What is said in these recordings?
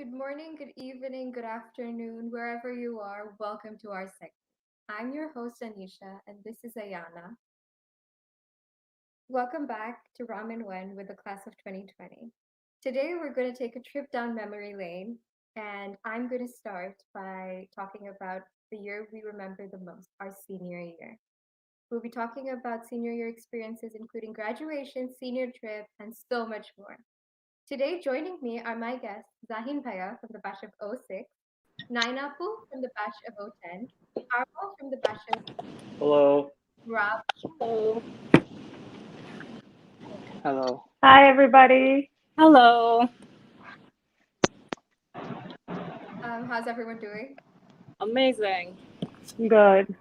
good morning, good evening, good afternoon, wherever you are. Welcome to our segment. I'm your host, Anisha, and this is Ayana. Welcome back to Ramen When with the class of 2020. Today, we're going to take a trip down memory lane, and I'm going to start by talking about the year we remember the most, our senior year. We'll be talking about senior year experiences, including graduation, senior trip, and so much more. Today, joining me are my guests, Zahin Bhaya from the batch of '06, Nainapu from the batch of '10, Arvo from the batch of Hello. Rab. Hello. Hello. Hi, everybody. Hello. How's everyone doing? Amazing. Good.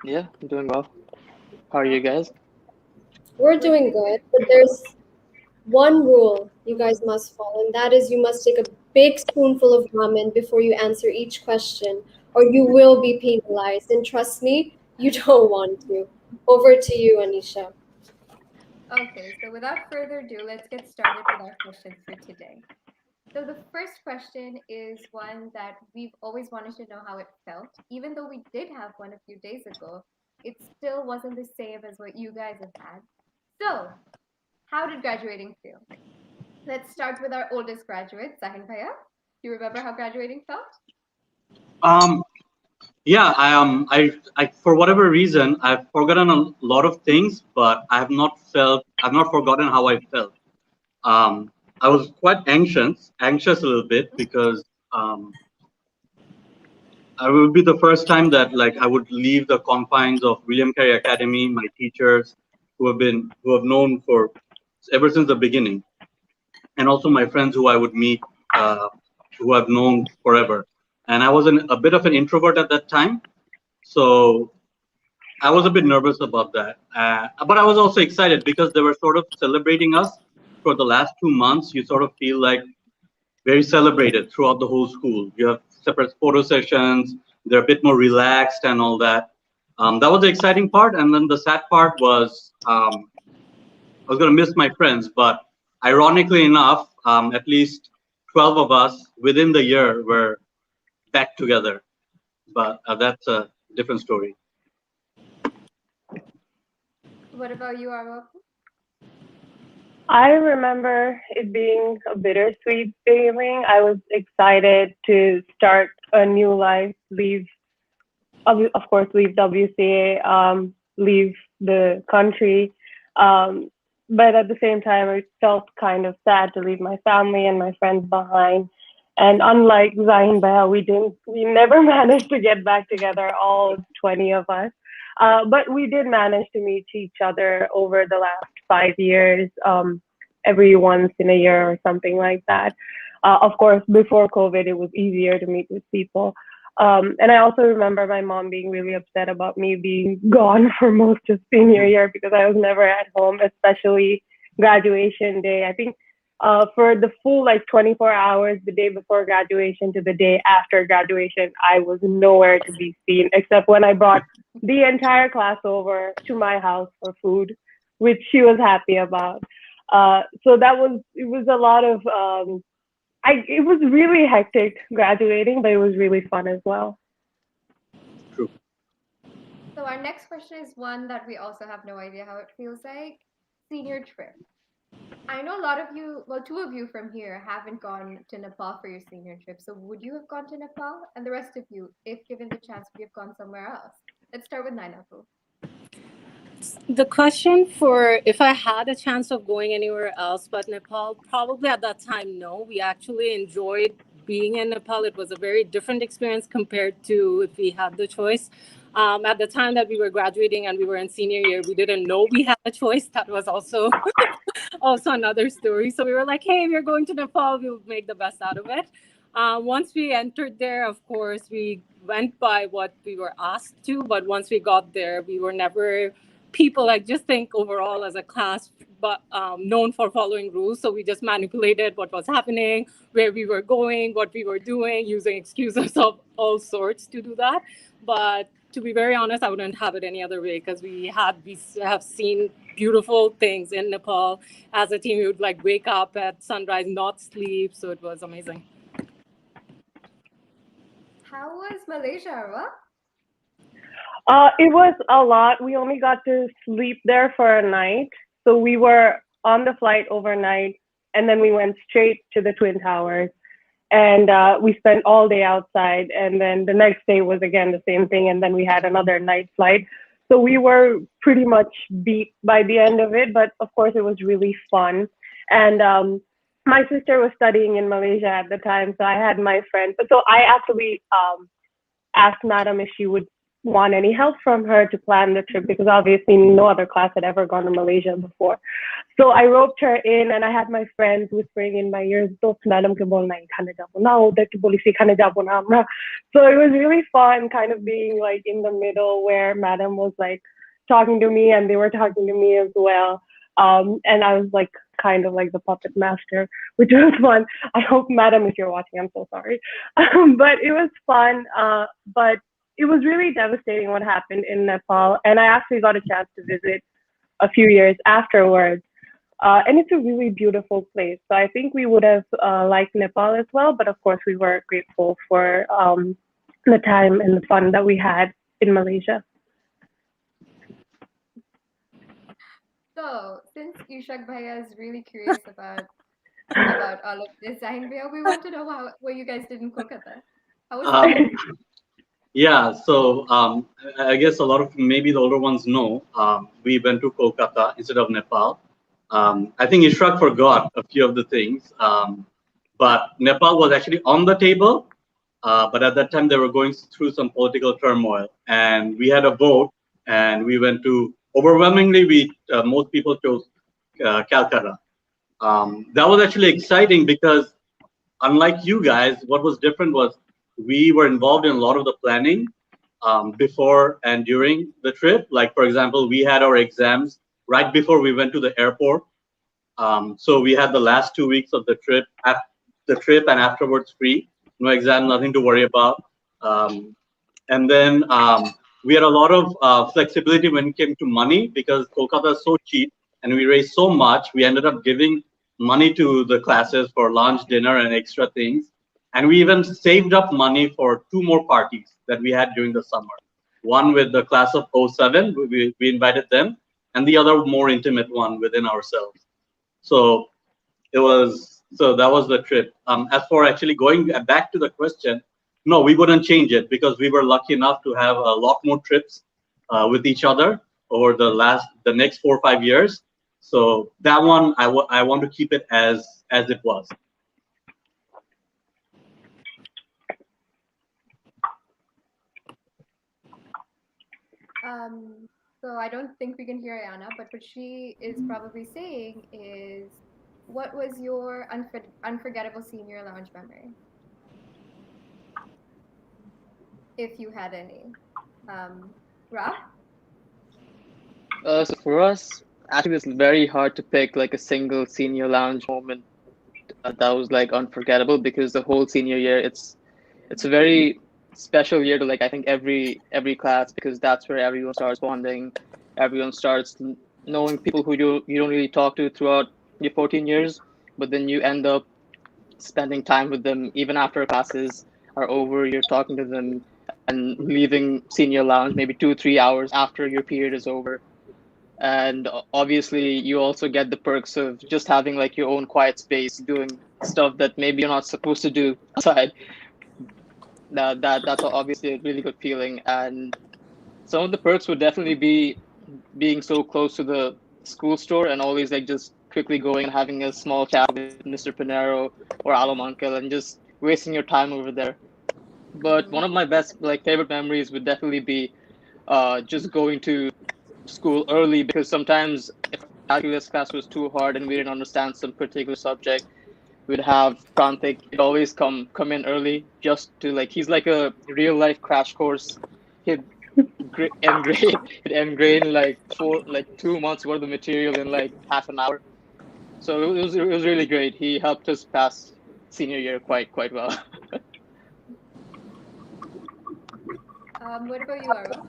Yeah, I'm doing well. How are you Okay, guys? We're we're doing doing good, good. but there's one rule you guys must follow, and that is you must take a big spoonful of ramen before you answer each question, or you will be penalized. And trust me, you don't want to. Over to you, Anisha. Okay, so without further ado, let's get started with our questions for today. So the first question is one that we've always wanted to know how it felt. Even though we did have one a few days ago, it still wasn't the same as what you guys have had. So, how did graduating feel? Let's start with our oldest graduate, Zahin Bhaya. Do you remember how graduating felt? Um, yeah, I for whatever reason, I've forgotten a lot of things, but I've not forgotten how I felt. I was quite anxious a little bit because um, it would be the first time that like I would leave the confines of William Carey Academy, my teachers who have known for ever since the beginning, and also my friends who I would meet, uh, who I've known forever. And I was a bit of an introvert at that time, so I was a bit nervous about that. But I was also excited because they were sort of celebrating us for the last 2 months. You sort of feel like very celebrated throughout the whole school. You have separate photo sessions. They're a bit more relaxed and all that. That was the exciting part, and then the sad part was I was going to miss my friends. But ironically enough, at least 12 of us within the year were back together. But that's a different story. What about you, Arvo? I remember it being a bittersweet feeling. I was excited to start a new life, of course, leave WCA, leave the country. Um, but at the same time, it felt kind of sad to leave my family and my friends behind. And unlike Zahin Bhaiya, we never managed to get back together, all 20 of us. But we did manage to meet each other over the last 5 years, every once in a year or something like that. Of course, before COVID, it was easier to meet with people. And I also remember my mom being really upset about me being gone for most of senior year because I was never at home, especially graduation day. I think for the full like 24 hours, the day before graduation to the day after graduation, I was nowhere to be seen except when I brought the entire class over to my house for food, which she was happy about. So it was a lot of it was really hectic graduating, but it was really fun as well. True. So our next question is one that we also have no idea how it feels like. Senior trip. I know a lot of you, well, two of you from here haven't gone to Nepal for your senior trip. So would you have gone to Nepal? And the rest of you, if given the chance, would you have gone somewhere else? Let's start with Nainapu. The question for if I had a chance of going anywhere else but Nepal, probably at that time, no. We actually enjoyed being in Nepal. It was a very different experience compared to if we had the choice. At the time that we were graduating and we were in senior year, we didn't know we had a choice. That was also another story. So we were like, hey, we're going to Nepal. We'll make the best out of it. Once we entered there, of course, we went by what we were asked to. But once we got there, we were never people, I just think overall as a class, but known for following rules. So we just manipulated what was happening, where we were going, what we were doing, using excuses of all sorts to do that. But to be very honest, I wouldn't have it any other way because we have seen beautiful things in Nepal. As a team, we would like wake up at sunrise, not sleep. So it was amazing. How was Malaysia, Arwa? It was a lot. We only got to sleep there for a night. So we were on the flight overnight, and then we went straight to the Twin Towers. And we spent all day outside. And then the next day was again the same thing. And then we had another night flight. So we were pretty much beat by the end of it. But of course, it was really fun. And my sister was studying in Malaysia at the time. So I had my friend. So I actually asked Madam if she would want any help from her to plan the trip because obviously no other class had ever gone to Malaysia before. So I roped her in and I had my friends whispering in my ears, "Dost madam ke bolna khane jabo na, udhar ki boli si khane jabo na amra." So it was really fun kind of being like in the middle where Madam was like talking to me and they were talking to me as well. And I was like kind of like the puppet master, which was fun. I hope Madam, if you're watching, I'm so sorry. But it was fun. But it was really devastating what happened in Nepal. And I actually got a chance to visit a few years afterwards. And it's a really beautiful place. So I think we would have liked Nepal as well. But of course, we were grateful for the time and the fun that we had in Malaysia. So, since Ishak Bhaiya is really curious about all of this, Zahin Bhaiya, we want to know why you guys didn't cook at that. How was Um, it? yeah, so I guess a lot of maybe the older ones know we went to Kolkata instead of Nepal. I think Ishrak forgot a few of the things, but Nepal was actually on the table. But at that time, they were going through some political turmoil, and we had a vote, and we went to overwhelmingly. Most people chose Calcutta. That was actually exciting because unlike you guys, what was different was we were involved in a lot of the planning before and during the trip. Like, for example, we had our exams right before we went to the airport. So we had the last 2 weeks of the trip and afterwards free. No exam, nothing to worry about. And then we had a lot of flexibility when it came to money because Kolkata is so cheap and we raised so much. We ended up giving money to the classes for lunch, dinner, and extra things. And we even saved up money for 2 more parties that we had during the summer. One with the class of '07, we invited them, and the other more intimate one within ourselves. So that was the trip. As for actually going back to the question, no, we wouldn't change it because we were lucky enough to have a lot more trips with each other over the next 4 or 5 years. So that one, I want to keep it as it was. So I don't think we can hear Ayana, but what she is probably saying is, what was your unforgettable senior lounge memory, if you had any? Rob? So for us, actually, it's very hard to pick like a single senior lounge moment that was like unforgettable because the whole senior year, it's a very special year to like I think every class because that's where everyone starts bonding, everyone starts knowing people who you don't really talk to throughout your 14 years, but then you end up spending time with them even after classes are over. You're talking to them and leaving senior lounge maybe 2 3 hours after your period is over. And obviously you also get the perks of just having like your own quiet space doing stuff that maybe you're not supposed to do outside. That's obviously a really good feeling. And some of the perks would definitely be being so close to the school store and always like just quickly going and having a small chat with Mr. Pinero or Alum Uncle and just wasting your time over there. But one of my best like favorite memories would definitely be just going to school early because sometimes if calculus class was too hard and we didn't understand some particular subject, we'd have Prantik. He'd always come in early just to like he's like a real life crash course. He'd engrain like 2 months worth of material in like half an hour. So it was really great. He helped us pass senior year quite well. What about you, Arwa?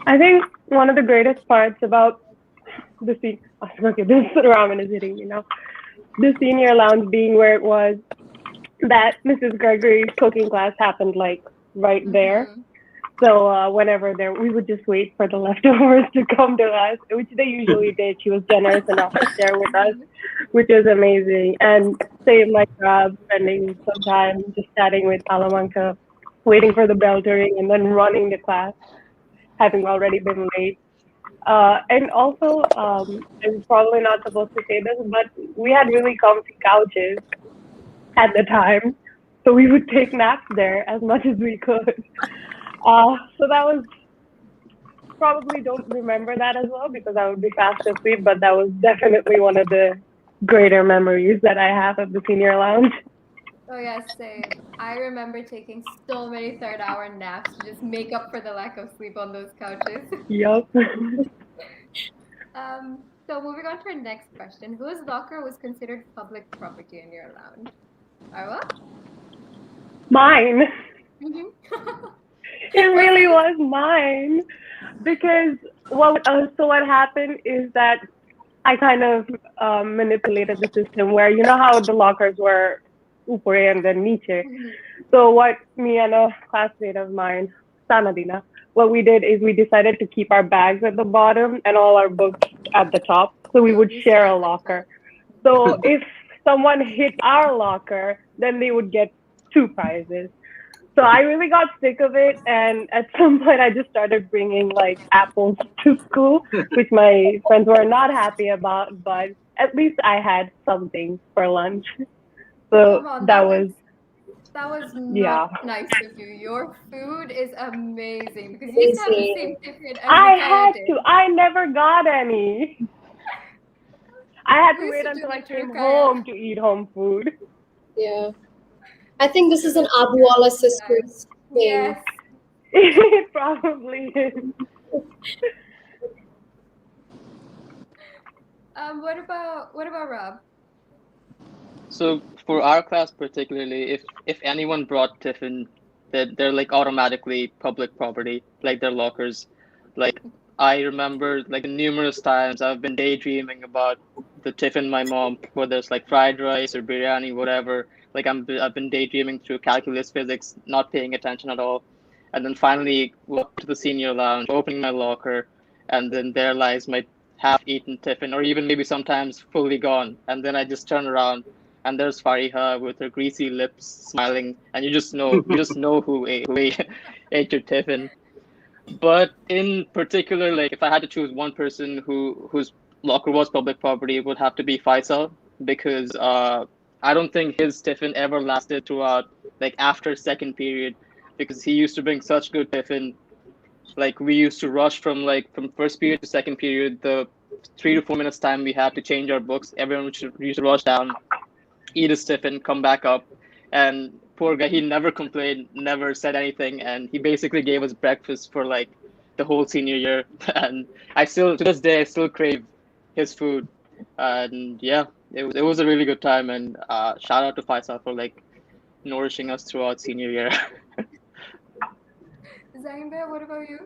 I think one of the greatest parts about the okay, this ramen is hitting me now. The senior lounge being where it was that Mrs. Gregory's cooking class happened like right there. Mhm. So whenever there, we would just wait for the leftovers to come to us, which they usually did. She was generous enough to share with us, which is amazing. And same like spending some time just chatting with Alamanca, waiting for the bell to ring, and then running to class, having already been late. And also, I'm probably not supposed to say this, but we had really comfy couches at the time. So we would take naps there as much as we could. So that was probably don't remember that as well because I would be fast asleep, but that was definitely one of the greater memories that I have of the senior lounge. Oh yeah, same. I remember taking so many third-hour naps to just make up for the lack of sleep on those couches. Yup. So moving on to our next question. Whose locker was considered public property in your lounge? Arwa? Mine. Mm-hmm. It really was mine because so what happened is that I kind of manipulated the system where you know how the lockers were upore and then niche. Mm-hmm. So what me and a classmate of mine, Sanadina, what we did is we decided to keep our bags at the bottom and all our books at the top. So we So would you share a start like locker. So if someone hit our locker, then they would get 2 prizes. So I really got sick of it, and at some point I just started bringing like apples to school, which my friends were not happy about. But at least I had something for lunch. So Come on, that was that was yeah. not nice of you. Your food is amazing because you used to have the same Amazing. tiffin as I Mikaya had to. did. I never got any. I had We to used wait to do until I that to came Rukaya. home to eat home food. Yeah. I think We this used is to an do that Abu Wala every time. sisters thing. Yes. It probably is. What about Rob? So for our class particularly, if anyone brought tiffin, they're like automatically public property, like their lockers. Like I remember like numerous times I've been daydreaming about the tiffin my mom, whether it's like fried rice or biryani, whatever. Like I've been daydreaming through calculus physics, not paying attention at all. And then finally walk to the senior lounge, opening my locker, and then there lies my half-eaten tiffin, or even maybe sometimes fully gone. And then I just turn around and there's Fariha with her greasy lips smiling, and you just know who ate, ate your tiffin. But in particular, like if I had to choose one person whose locker was public property, it would have to be Faisal because I don't think his tiffin ever lasted throughout like after second period because he used to bring such good tiffin. Like we used to rush from first period to second period, the 3 to 4 minutes time we had to change our books. Everyone used to rush down, eat a stiffin, come back up. And poor guy, he never complained, never said anything, and he basically gave us breakfast for like the whole senior year. And I still, to this day, I still crave his food. And yeah, it was a really good time. And shout out to Faisal for like nourishing us throughout senior year. Zahimbe, what about you?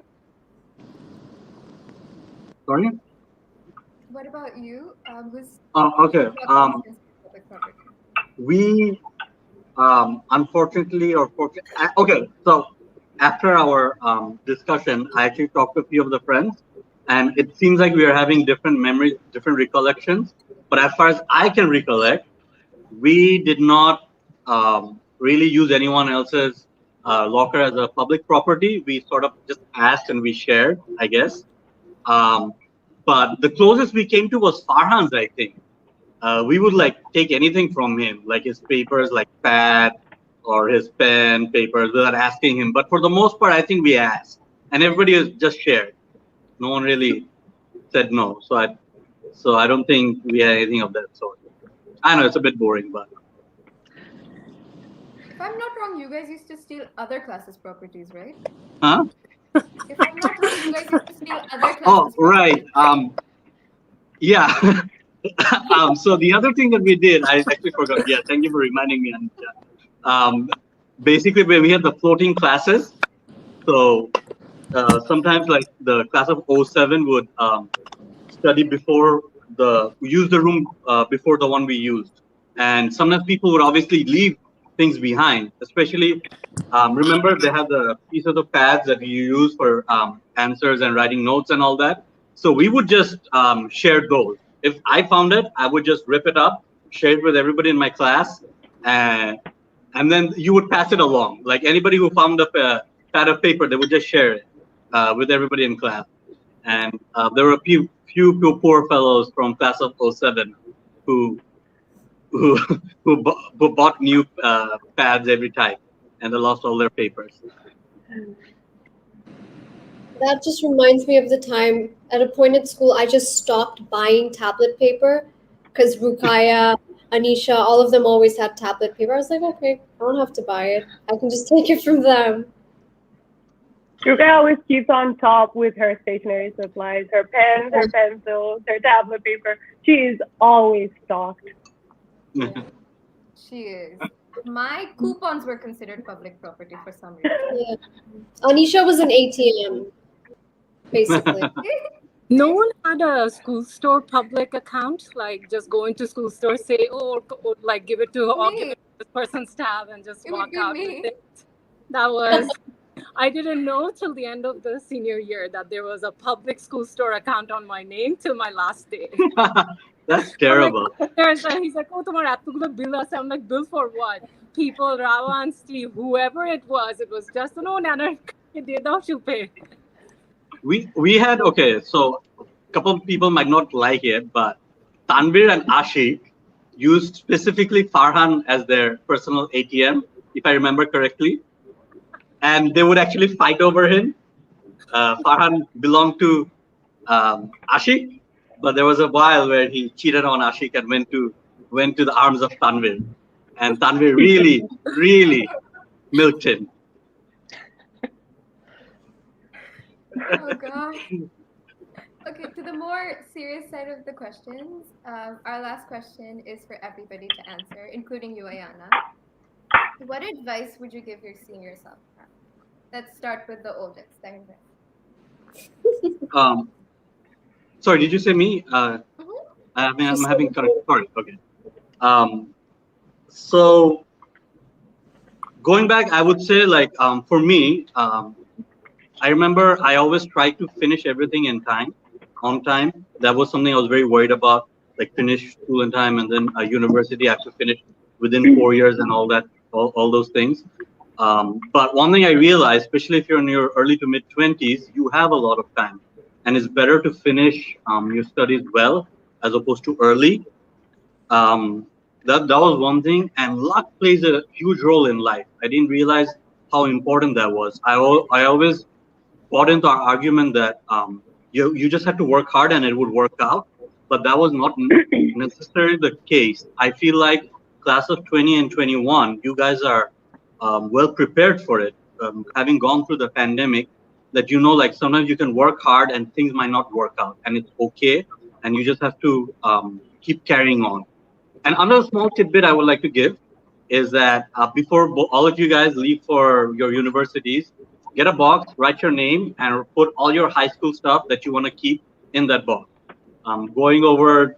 Sorry. What about you? Whose Okay. locker was considered public property? We unfortunately or fortunately, okay. So after our discussion, I actually talked to a few of the friends, and it seems like we are having different memories, different recollections. But as far as I can recollect, we did not really use anyone else's locker as a public property. We sort of just asked and we shared, I guess. Um, but the closest we came to was Farhan's, I think. We would like take anything from him, like his papers, like pad or his pen, papers, without asking him. But for the most part, I think we asked, and everybody has just shared. No one really said no. So I don't think we had anything of that sort. I know it's a bit boring, but If I'm not wrong, you guys used to steal other classes' properties, right? huh? If I'm not wrong, you guys used to steal other Oh, classes' right. properties. Yeah. So the other thing that we did, I actually forgot. Yeah, thank you for reminding me, Anisha. Basically, when we had the floating classes, so sometimes like the class of '07 would study before use the room before the one we used, and sometimes people would obviously leave things behind. Especially, remember they have the piece of the pads that you use for answers and writing notes and all that. So we would just share those. If I found it, I would just rip it up, share it with everybody in my class, and then you would pass it along. Like anybody who found a pad of paper, they would just share it with everybody in class. And there were a few poor fellows from class of '07 who who who bought new pads every time, and they lost all their papers. That just reminds me of the time at a point at school I just stopped buying tablet paper because Rukaya, Anisha, all of them always had tablet paper. I was like, okay, I don't have to buy it. I can just take it from them. Ruka always keeps on top with her stationery supplies, her pens, her pencils, her tablet paper. She is always stocked. She is. My coupons were considered public property for some reason. Yeah. Anisha was an ATM, basically. No one had a school store public account, like just go into school store, say, or like give it to this person's tab and just It walk would be out me. with it. That was, I didn't know till the end of the senior year that there was a public school store account on my name till my last day. That's terrible. He's like, oh, tomorrow এতগুলো bill আছে. I'm like, bill for what? People, Rawan, Steve, whoever it was just, no, Nana, she'll pay. We had, okay, so a couple of people might not like it, but Tanvir and Ashik used specifically Farhan as their personal ATM, if I remember correctly, and they would actually fight over him. Farhan belonged to Ashik, but there was a while where he cheated on Ashik and went to the arms of Tanvir, and Tanvir really milked him. Oh god. Okay, to the more serious side of the questions, our last question is for everybody to answer, including you, Ayana. What advice would you give your senior self? Let's start with the oldest. Sorry, did you say me? I'm having sorry. Okay. So going back, I would say like for me, I remember I always tried to finish everything on time. That was something I was very worried about, like finish school in time, and then university I have to finish within 4 years and all that, all those things. But one thing I realized, especially if you're in your early to mid 20s, you have a lot of time, and it's better to finish your studies well as opposed to early. That was one thing, and luck plays a huge role in life. I didn't realize how important that was. I always bought into our argument that you just have to work hard and it would work out, but that was not necessarily the case. I feel like class of 20 and 21, you guys are well prepared for it, having gone through the pandemic, that you know, like sometimes you can work hard and things might not work out, and it's okay, and you just have to keep carrying on. And another small tidbit I would like to give is that before all of you guys leave for your universities, get a box, write your name, and put all your high school stuff that you want to keep in that box. Going over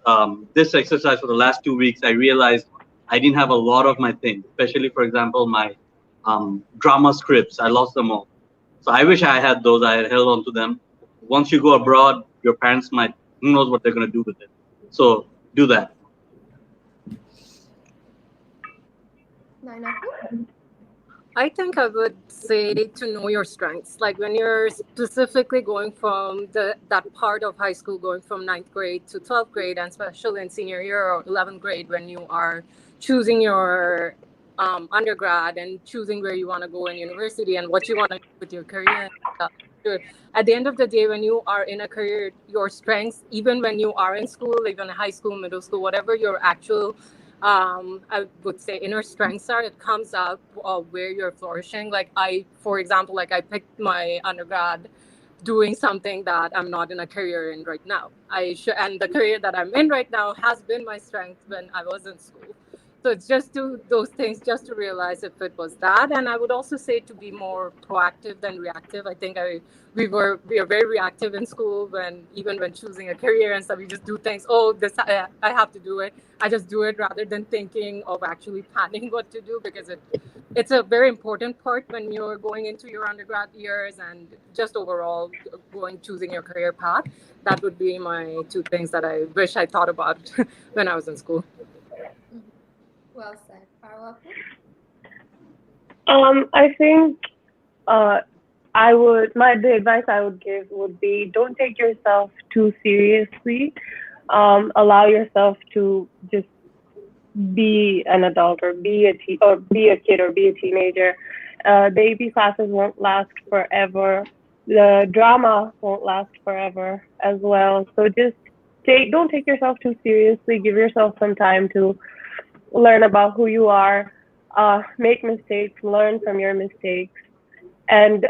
this exercise for the last 2 weeks, I realized I didn't have a lot of my things, especially, for example, my drama scripts. I lost them all. So I wish I had those. I had held on to them. Once you go abroad, your parents might, who knows what they're going to do with it. So do that. I think I would say to know your strengths. Like when you're specifically going from that part of high school, going from 9th grade to 12th grade, and especially in senior year or 11th grade, when you are choosing your undergrad and choosing where you want to go in university and what you want to do with your career and stuff. At the end of the day, when you are in a career, your strengths, even when you are in school, even high school, middle school, whatever your actual I would say inner strengths are, it comes out where you're flourishing. Like for example, like I picked my undergrad doing something that I'm not in a career in right now. And the career that I'm in right now has been my strength when I was in school. So it's just to those things, just to realize if it was that. And I would also say to be more proactive than reactive. I think we are very reactive in school, when even when choosing a career and stuff, we just do things. Oh, this I have to do it. I just do it rather than thinking of actually planning what to do, because it's a very important part when you're going into your undergrad years and just overall choosing your career path. That would be my two things that I wish I thought about when I was in school. Mhm. Well said. Parwapu? I think the advice I would give would be, don't take yourself too seriously. Allow yourself to just be an adult, or be a kid, or be a teenager. The AP classes won't last forever. The drama won't last forever as well. So just don't take yourself too seriously. Give yourself some time to learn about who you are, make mistakes, learn from your mistakes. And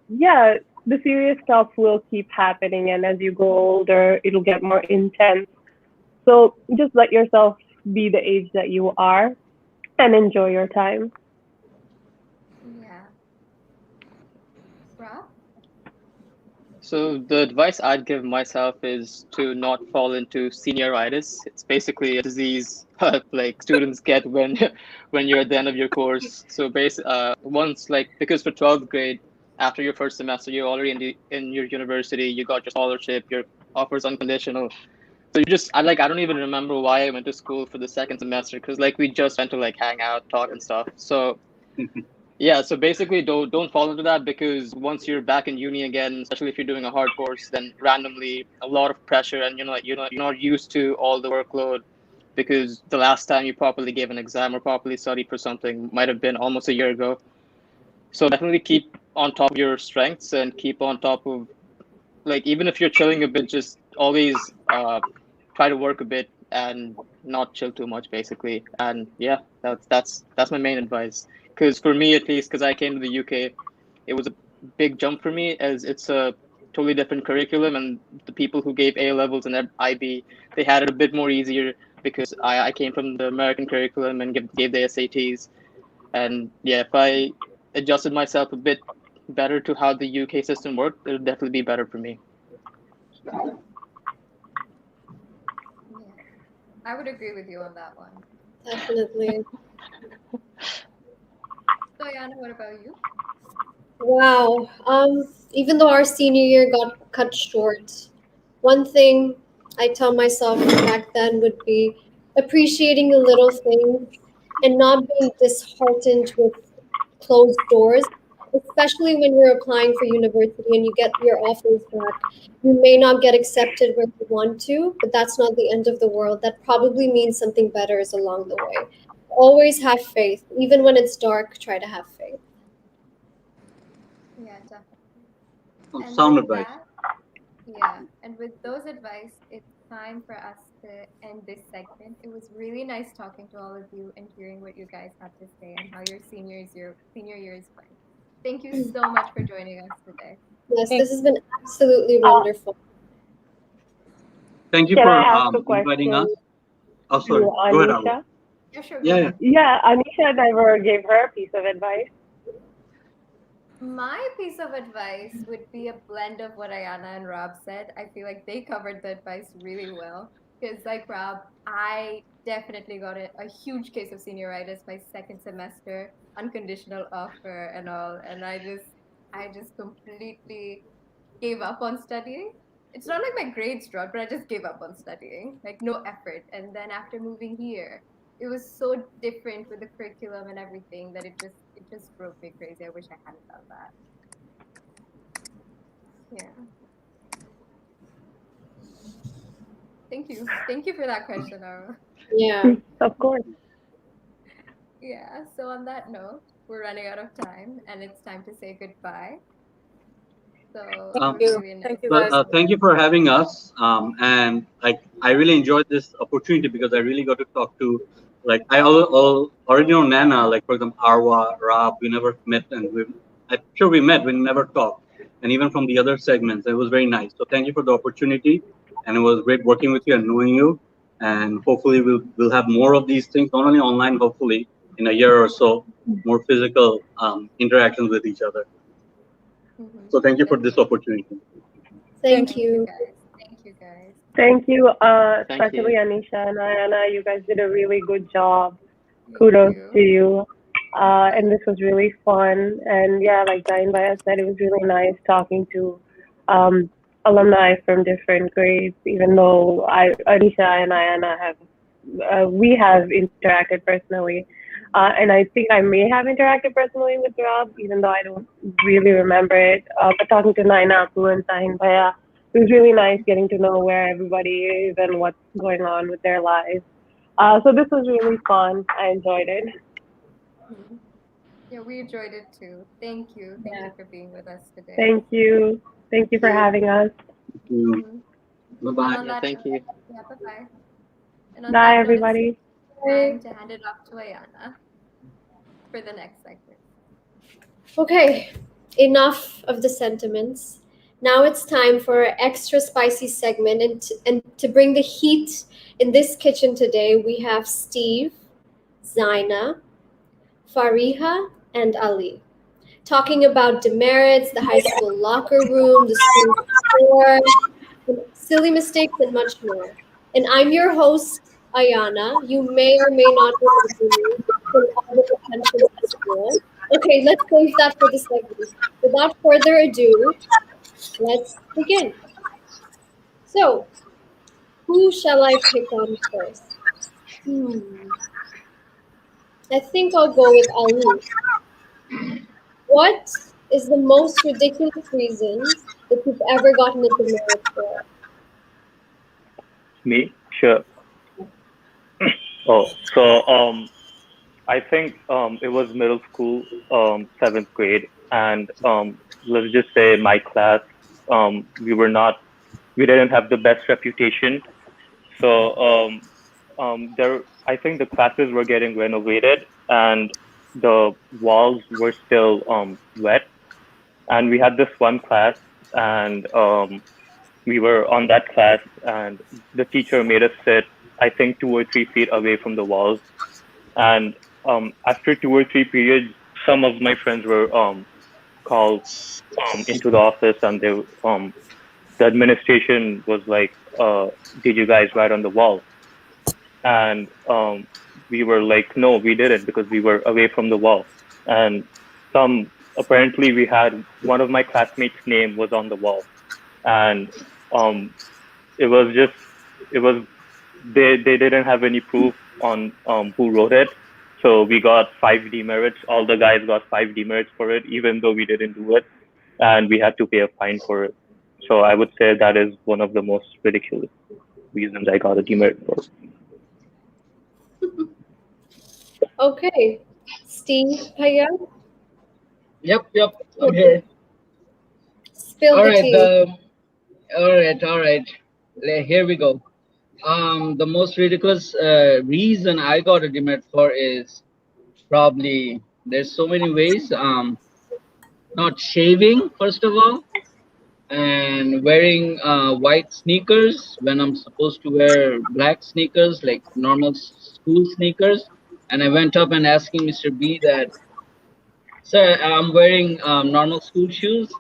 yeah, the serious stuff will keep happening. And as you grow older, it'll get more intense. So just let yourself be the age that you are and enjoy your time. Yeah. Rob? So the advice I'd give myself is to not fall into senioritis. It's basically a disease like students get when when you're at the end of your course. So once, like, because for 12th grade, after your first semester, you're already in your university, you got your scholarship, your offers unconditional. So I don't even remember why I went to school for the second semester, because like we just went to like hang out, talk and stuff. So yeah, so basically don't fall into that, because once you're back in uni again, especially if you're doing a hard course, then randomly a lot of pressure, and you're not used to all the workload, because the last time you properly gave an exam or properly studied for something might have been almost a year ago. So definitely keep on top of your strengths and keep on top of, like, even if you're chilling a bit, just always try to work a bit and not chill too much, basically. And yeah, that's my main advice. Because for me, at least, because I came to the UK, it was a big jump for me, as it's a totally different curriculum, and the people who gave A levels and IB, they had it a bit more easier, because I came from the American curriculum and gave the SATs. And yeah, if I adjusted myself a bit better to how the UK system worked, it would definitely be better for me. Yeah. I would agree with you on that one. Definitely. So, Yana, what about you? Wow. Even though our senior year got cut short, one thing I tell myself back then would be appreciating the little things and not being disheartened with closed doors, especially when you're applying for university and you get your offers back. You may not get accepted where you want to, but that's not the end of the world. That probably means something better is along the way. Always have faith. Even when it's dark, try to have faith. Yeah, definitely. And Sound with advice. that, yeah, and with those advice, it's time for us to end this segment. It was really nice talking to all of you and hearing what you guys had to say and how your senior years went. Thank you so much for joining us today. Yes, Thank this has been absolutely Uh, wonderful. Thank you can I for ask a inviting us. question Oh, sorry. to Go ahead, Arwa. Anisha? Yeah, sure, go Yeah, yeah. ahead. Yeah, Anisha never gave her a piece of advice. My piece of advice would be a blend of what Ayana and Rob said. I feel like they covered the advice really well. Because, like Rob, I definitely got a huge case of senioritis my second semester, unconditional offer and all. And I just completely gave up on studying. It's not like my grades dropped, but I just gave up on studying, like no effort. And then after moving here, it was so different with the curriculum and everything that it just drove me crazy. I wish I hadn't done that. Yeah. Thank you for that question, Ara. Yeah. Of course. Yeah. So on that note, we're running out of time, and it's time to say goodbye. So it thank Um, was you. really nice Thank you, but guys. talking with thank you you. for having us. And like, I really enjoyed this opportunity because I really got to talk to, like, already know Nana, like, for example, Arwa, Rab, we never met, and I'm sure we met, we never talked. And even from the other segments, it was very nice. So thank you for the opportunity. And it was great working with you and knowing you. and hopefully we'll have more of these things, not only online, hopefully in a year or so, more physical interactions with each other. So thank you for this opportunity. Thank you. guys. Thank you, guys. Thank you, Thank especially you. Anisha and Ayana. You guys did a really good job. Thank Kudos you. to you. And this was really fun. And yeah, like Zain Bhaiya said, it was really nice talking to alumni from different grades, even though Anisha and Ayana we have interacted personally. And I think I may have interacted personally with Rob, even though I don't really remember it. But talking to Naina, Apu, and Zain Bhaiya, it was really nice getting to know where everybody is and what's going on with their lives. So this was really fun. I enjoyed it. Yeah, we enjoyed it too. Thank you. Thank you for being with us today. Thank you. Thank you for having us. Bye-bye. Yeah, thank you. Yeah, bye-bye. And on Bye, that note, everybody. it's time to hand it off to Ayana for the next segment. Okay, enough of the sentiments. Now it's time for our extra spicy segment, and to bring the heat in this kitchen today, we have Steve, Zaina, Fariha, and Ali, talking about demerits, the high school locker room, the school score, silly mistakes, and much more. And I'm your host, Ayana. You may or may not remember me from all the detentions at school. Okay, let's save that for the segment. Without further ado, let's begin. So, who shall I pick on first? I think I'll go with Ali. What is the most ridiculous reason that you've ever gotten a demerit for? Me? Sure. Oh, so I think it was middle school, seventh grade, and let's just say my class, we didn't have the best reputation. So I think the classes were getting renovated, and the walls were still wet. And we had this one class, and we were on that class, and the teacher made us sit, I think, 2 or 3 feet away from the walls. And after 2 or 3 periods, some of my friends were called into the office, and the administration was like, "Did you guys write on the wall?" And we were like, "No, we didn't, because we were away from the wall." And apparently we had one of my classmates' name was on the wall, and um, it was just it was they didn't have any proof on who wrote it. So we got 5 demerits. All the guys got 5 demerits for it, even though we didn't do it, and we had to pay a fine for it. So I would say that is one of the most ridiculous reasons I got a demerit for. Okay, Steve Paya, Yep, I'm here. spill All the right, tea. all right. Here we go. The most ridiculous reason I got a demerit for is probably there's so many ways. Not shaving first of all, and wearing white sneakers when I'm supposed to wear black sneakers, like normal school sneakers. And I went up and asking Mr. B that, sir, I'm wearing normal school shoes,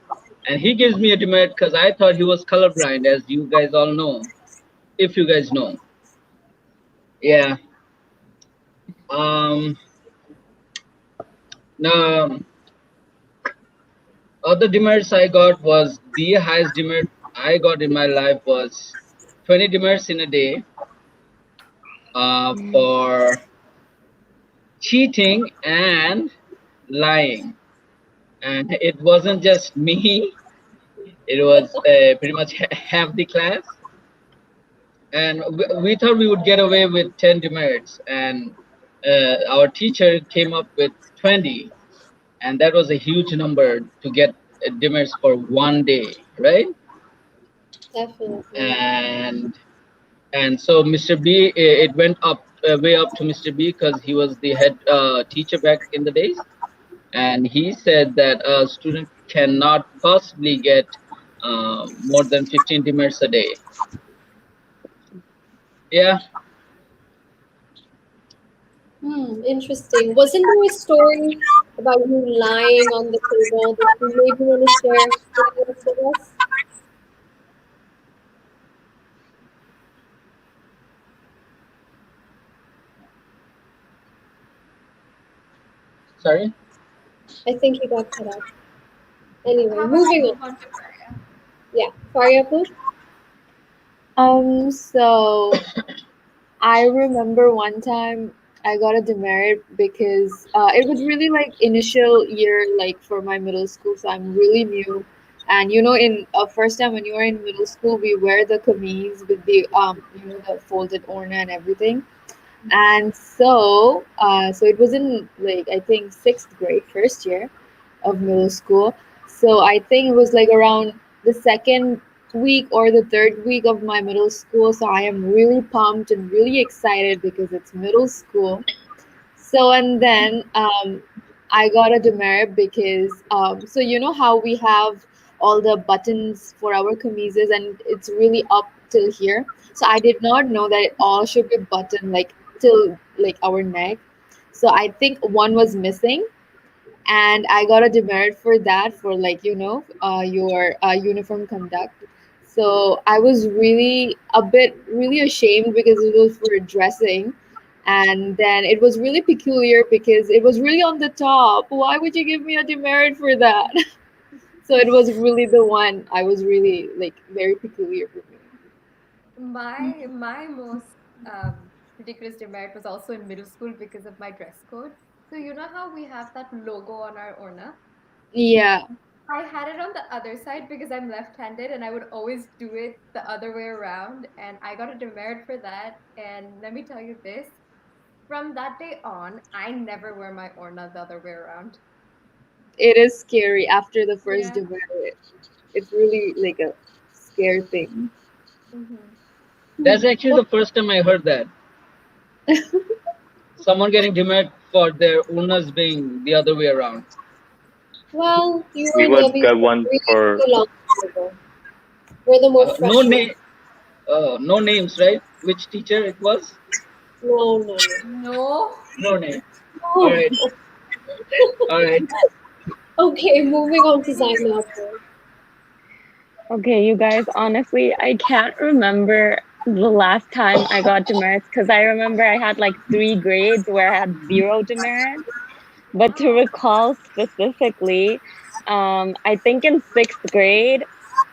and he gives me a demerit because I thought he was colorblind, as you guys all know, if you guys know. Yeah. Now, other demerits I got was the highest demerit I got in my life was 20 demerits in a day for cheating and lying. And it wasn't just me, it was pretty much half the class. And we thought we would get away with 10 demerits, and our teacher came up with 20, and that was a huge number to get demerits for one day, right? Definitely. And so Mr. B, it went up way up to Mr. B because he was the head teacher back in the days, and he said that a student cannot possibly get more than 15 demerits a day. Yeah. Interesting. Wasn't there a story about you lying on the table that you maybe want to share with the rest of us? Sorry. I think he got cut off. Anyway, How about we moving on. move on to Faria? Yeah, Faria, please. So I remember one time I got a demerit because it was really like initial year, like for my middle school, so I'm really new. And in first time when you are in middle school, we wear the kameez with the the folded orna and everything. And so it was in like I think sixth grade, first year of middle school. So I think it was like around the second week or the third week of my middle school. So I am really pumped and really excited because it's middle school. So and then I got a demerit because so you know how we have all the buttons for our kameezes and it's really up till here. So I did not know that it all should be buttoned like till like our neck. So I think one was missing and I got a demerit for that for like your uniform conduct. So I was really a bit really ashamed because it was for dressing, and then it was really peculiar because it was really on the top. Why would you give me a demerit for that? So it was really the one I was really like very peculiar for me. My most ridiculous demerit was also in middle school because of my dress code. So you know how we have that logo on our orna? Yeah, I had it on the other side because I'm left-handed and I would always do it the other way around, and I got a demerit for that. And let me tell you this, from that day on, I never wear my orna the other way around. it is scary after the first Yeah. demerit. It's really like a scary thing. Hmm. That's actually the first time I heard that. Someone getting demerit for their owners being the other way around. Well, you We and would Debbie get were one for really long time ago. We're the more No fresh name, ones. no names, right? Which teacher it was? No, no, no. No. No name. All Oh. right, all right. Okay, moving on to Zainab. Okay, you guys, honestly, I can't remember the last time I got demerits because I remember I had like 3 grades where I had zero demerits. But to Oh. recall specifically, I think in sixth grade,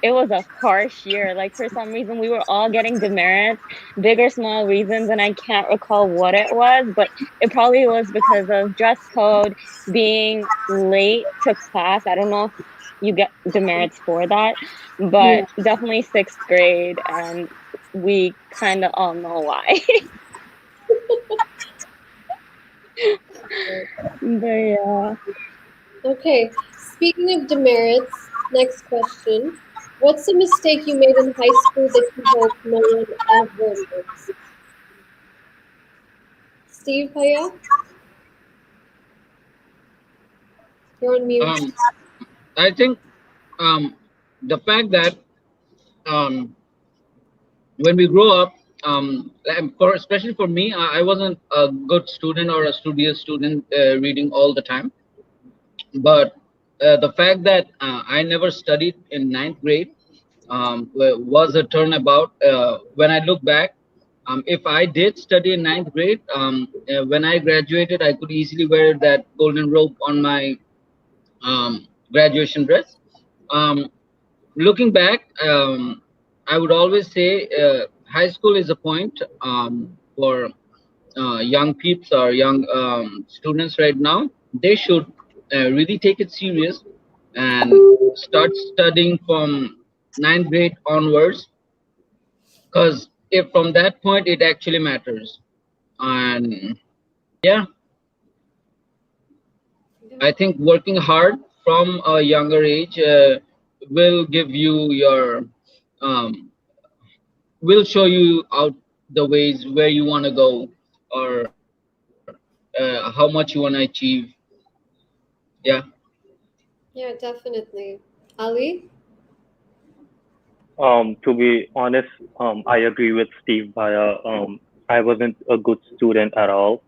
it was a harsh year. Like for some reason, we were all getting demerits, big or small reasons, and I can't recall what it was, but it probably was because of dress code, being late to class. I don't know if you get demerits for that, but Yeah. definitely sixth grade, and we kind of all know why. But yeah. Okay, speaking of demerits, next question. What's a mistake you made in high school that you hope no one ever makes? Steve Paya, you're on mute. Um, I think the fact that um, when we grow up, and for especially for me, I wasn't a good student or a studious student reading all the time. But the fact that I never studied in ninth grade was a turnabout. When I look back, if I did study in ninth grade, when I graduated, I could easily wear that golden robe on my graduation dress. Um, Looking back, I would always say high school is a point for young peeps or young students right now. They should really take it serious and start studying from ninth grade onwards, because if from that point it actually matters. And yeah, I think working hard from a younger age will give you your will show you out the ways where you want to go, or how much you want to achieve. Yeah. Yeah, definitely. Ali? To be honest, I agree with Steve. I wasn't a good student at all.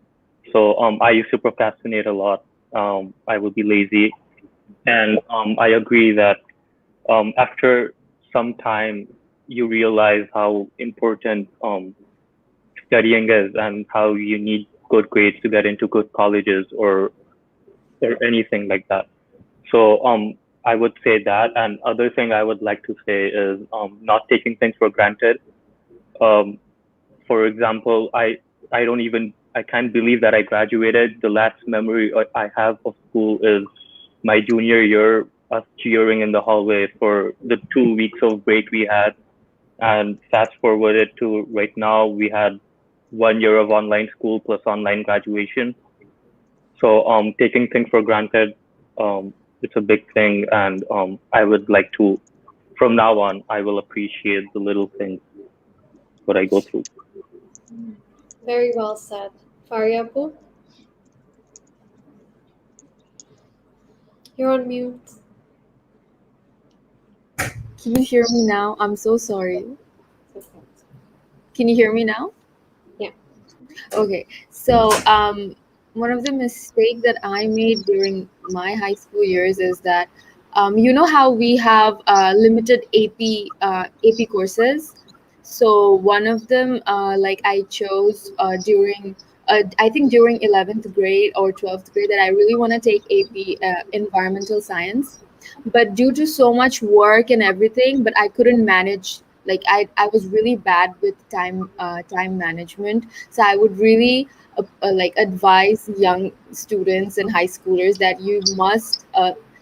So I used to procrastinate a lot. I would be lazy, and I agree that after some time you realize how important studying is and how you need good grades to get into good colleges or anything like that. So I would say that. And other thing I would like to say is not taking things for granted. Um, for example, I can't believe that I graduated. The last memory I have of school is my junior year, us cheering in the hallway for the 2 weeks of break we had. And fast forwarded to right now, we had 1 year of online school plus online graduation. So taking things for granted, it's a big thing, and I would like to, from now on, I will appreciate the little things what I go through. Very well said. Fariapu, you're on mute. Can you hear me now? I'm so sorry. Can you hear me now? Yeah. Okay. So, one of the mistakes that I made during my high school years is that, you know how we have limited AP courses. So one of them, like I chose during, I think during 11th grade or 12th grade, that I really want to take AP environmental science, but due to so much work and everything, but I couldn't manage. Like I was really bad with time management, so I would really like advise young students and high schoolers that you must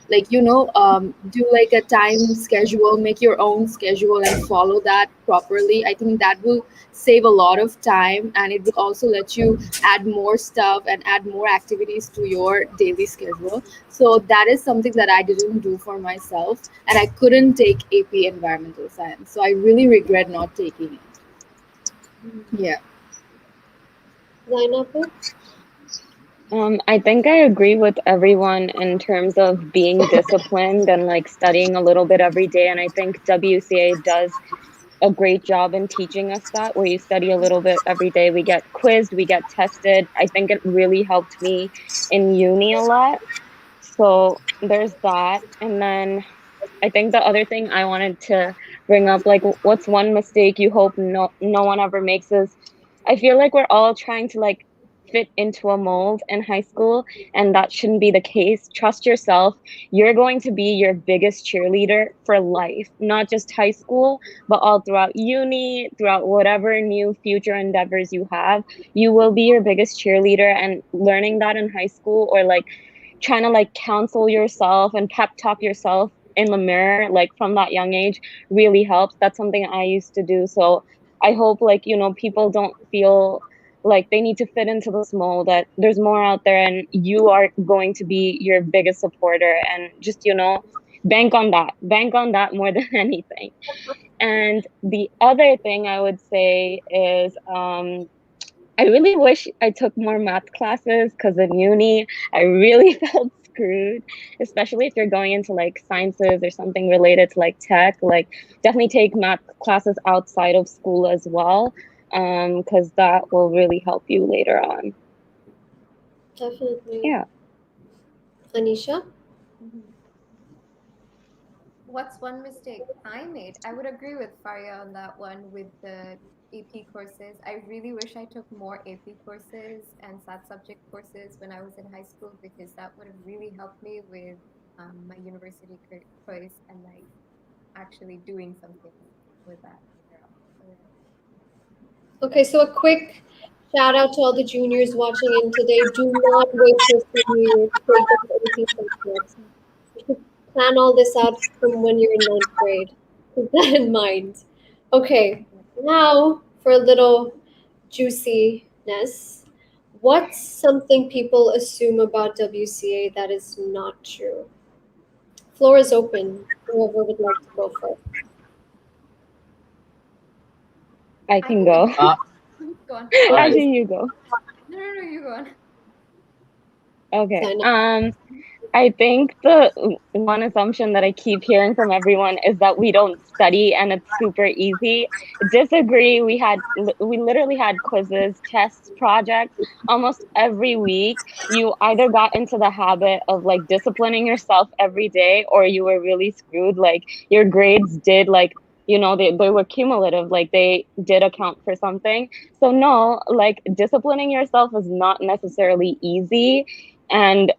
like do like a time schedule, make your own schedule and follow that properly. I think that will save a lot of time, and it will also let you add more stuff and add more activities to your daily schedule. So that is something that I didn't do for myself, and I couldn't take AP environmental science, so I really regret not taking it. Yeah. Zainapu? I think I agree with everyone in terms of being disciplined and like studying a little bit every day. And I think WCA does a great job in teaching us that, where you study a little bit every day. We get quizzed, we get tested. I think it really helped me in uni a lot. So there's that. And then I think the other thing I wanted to bring up, like, what's one mistake you hope no one ever makes is, I feel like we're all trying to like fit into a mold in high school, and that shouldn't be the case. Trust yourself. You're going to be your biggest cheerleader for life, not just high school, but all throughout uni, throughout whatever new future endeavors you have. You will be your biggest cheerleader, and learning that in high school, or like trying to like counsel yourself and pep talk yourself in the mirror like from that young age really helps. That's something I used to do. So I hope, like, people don't feel like they need to fit into this mold, that there's more out there and you are going to be your biggest supporter, and just bank on that more than anything. And the other thing I would say is I really wish I took more math classes, because in uni, I really felt screwed, especially if you're going into like sciences or something related to like tech. Like, definitely take math classes outside of school as well, because that will really help you later on. Definitely. Yeah. Anisha? What's one mistake I made? I would agree with Faria on that one with the AP courses. I really wish I took more AP courses and SAT subject courses when I was in high school, because that would have really helped me with my university choice and like actually doing something with that later on. So, yeah. Okay, so a quick shout out to all the juniors watching in today. Do not wait till senior year to take those AP subjects. You should plan all this out from when you're in ninth grade. Keep that in mind. Okay, now for a little juiciness. What's something people assume about WCA that is not true? Floor is open. Whoever would like to go first. I I can think go. go on. All right. Actually, you go. No, you go on. Okay. Sign up. I think the one assumption that I keep hearing from everyone is that we don't study and it's super easy. Disagree. We literally had quizzes, tests, projects almost every week. You either got into the habit of like disciplining yourself every day or you were really screwed. Like your grades did like they were cumulative, like they did account for something. So no, like disciplining yourself is not necessarily easy. And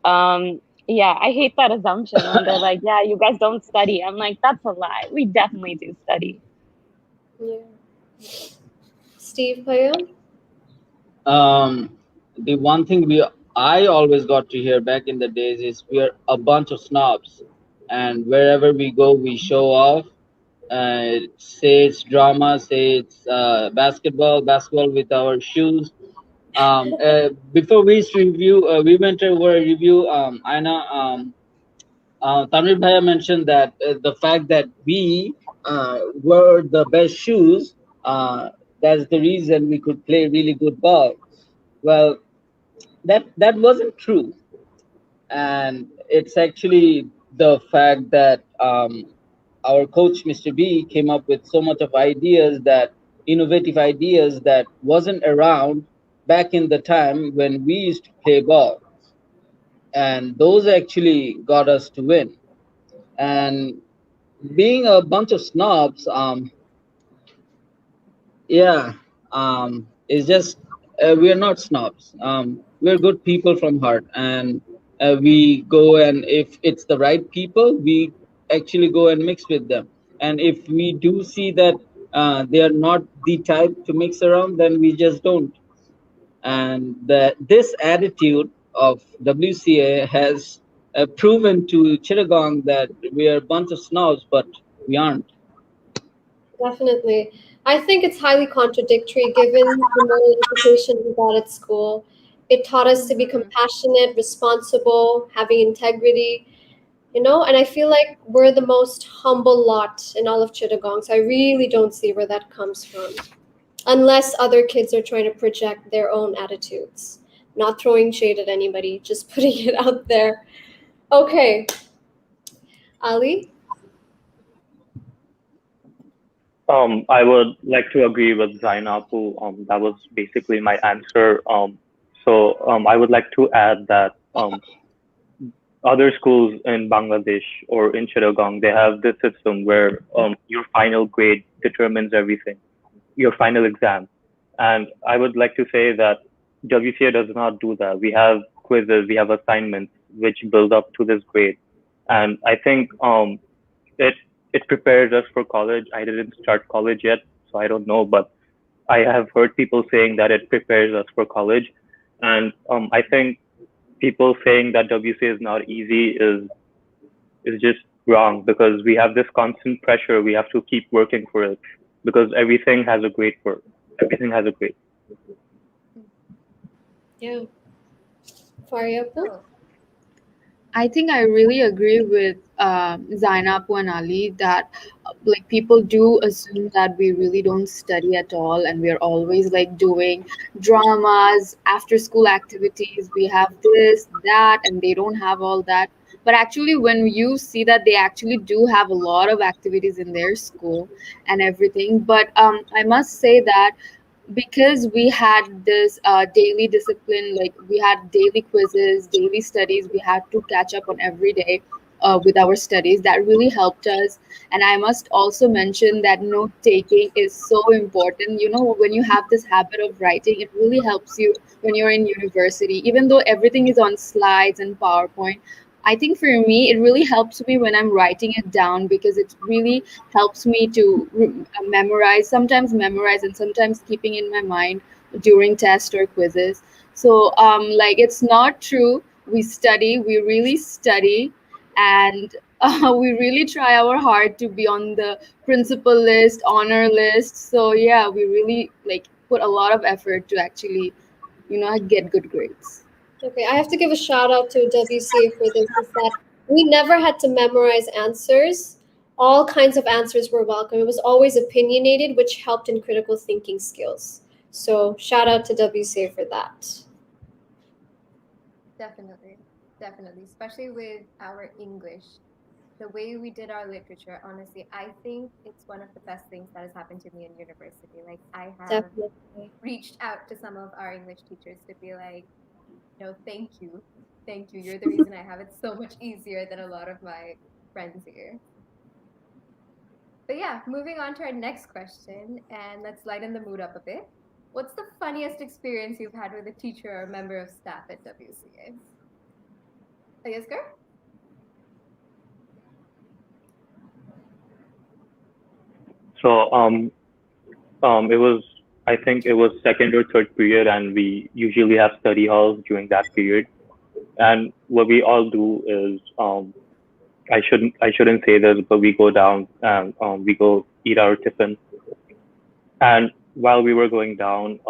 yeah, I hate that assumption when they're like, yeah, you guys don't study. I'm like, that's a lie. We definitely do study. Yeah. Steve Payam? The one thing I always got to hear back in the days is we're a bunch of snobs, and wherever we go, we show off. Say it's drama, say it's basketball with our shoes. Before we review, we went over a review. Aina, Tanvir Bhaiya mentioned that the fact that we wore the best shoes, that's the reason we could play really good ball. Well, that wasn't true, and it's actually the fact that our coach Mr. B came up with so much of ideas, that innovative ideas that wasn't around back in the time when we used to play ball, and those actually got us to win. And being a bunch of snobs, yeah, it's just we're not snobs. We're good people from heart, and we go, and if it's the right people, we actually go and mix with them. And if we do see that they are not the type to mix around, then we just don't. And this attitude of WCA has proven to Chittagong that we are a bunch of snobs, but we aren't. Definitely. I think it's highly contradictory given the moral education we got at school. It taught us to be compassionate, responsible, having integrity, and I feel like we're the most humble lot in all of Chittagong. So I really don't see where that comes from. Unless other kids are trying to project their own attitudes. Not throwing shade at anybody, just putting it out there. Okay, Ali? I would like to agree with Zainapu. That was basically my answer. I would like to add that other schools in Bangladesh or in Chittagong, they have this system where your final grade determines everything, your final exam. And I would like to say that WCA does not do that. We have quizzes, we have assignments which build up to this grade. And I think it it prepares us for college. I didn't start college yet, so I don't know, but I have heard people saying that it prepares us for college. And I think people saying that WCA is not easy is just wrong, because we have this constant pressure. We have to keep working for it because everything has a grade for it. Everything has a grade. Yeah. Fariapu? I think I really agree with Zainapu and Ali that like people do assume that we really don't study at all, and we're always like doing dramas, after school activities. We have this, that, and they don't have all that. But actually, when you see that they actually do have a lot of activities in their school and everything. But I must say that because we had this daily discipline, like we had daily quizzes, daily studies, we had to catch up on every day with our studies. That really helped us. And I must also mention that note taking is so important. When you have this habit of writing, it really helps you when you're in university, even though everything is on slides and PowerPoint. I think for me, it really helps me when I'm writing it down, because it really helps me to memorize, and sometimes keeping in my mind during tests or quizzes. So, like, it's not true. We study, we really study, and we really try our hard to be on the principal list, honor list. So, yeah, we really like put a lot of effort to actually, get good grades. Okay, I have to give a shout out to WCA for this, is that we never had to memorize answers. All kinds of answers were welcome. It was always opinionated, which helped in critical thinking skills. So shout out to WCA for that. Definitely. Definitely, especially with our English. The way we did our literature, honestly, I think it's one of the best things that has happened to me in university. Like, I have Definitely. reached out to some of our English teachers to be like, no, thank you. Thank you. You're the reason I have it so much easier than a lot of my friends here. But yeah, moving on to our next question, and let's lighten the mood up a bit. What's the funniest experience you've had with a teacher or member of staff at WCA? Ayaskar? So it was, I think it was second or third period, and we usually have study halls during that period. And what we all do is, I shouldn't say this, but we go down and we go eat our tiffin. And while we were going down,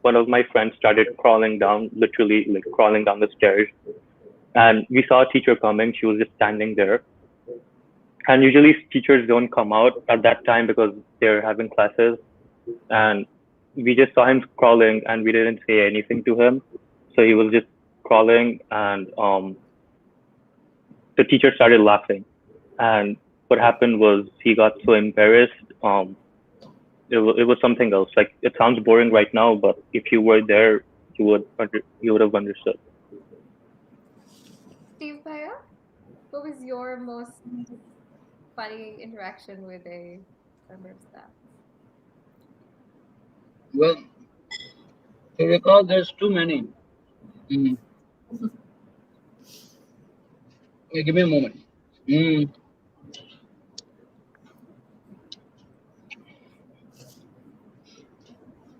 one of my friends started crawling down, literally like crawling down the stairs. And we saw a teacher coming. She was just standing there. And usually teachers don't come out at that time because they're having classes. And we just saw him crawling, and we didn't say anything to him. So he was just crawling, and the teacher started laughing. And what happened was he got so embarrassed. It was something else. Like, it sounds boring right now, but if you were there, you would have understood. Steve Bhaiya, what was your most funny interaction with a member of staff? Well, to recall, there's too many. Mm. Yeah, give me a moment. Mm.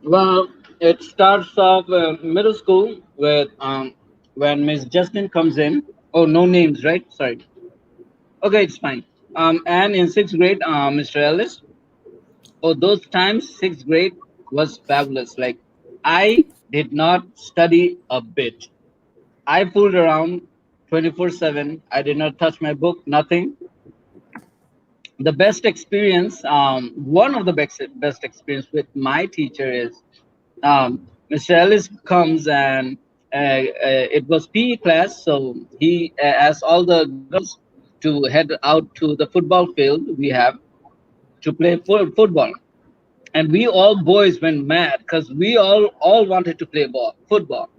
Well, it starts off middle school with when Miss Justin comes in. Oh, no names, right? Sorry. Okay, it's fine. And in sixth grade, Mr. Ellis. Oh, those times, sixth grade was fabulous. Like, I did not study a bit. I fooled around 24/7. I did not touch my book, nothing. The best experience, one of the best experience with my teacher is Mr. Ellis comes and it was PE class, so he asked all the girls to head out to the football field we have to play football, and we all boys went mad because we all wanted to play football.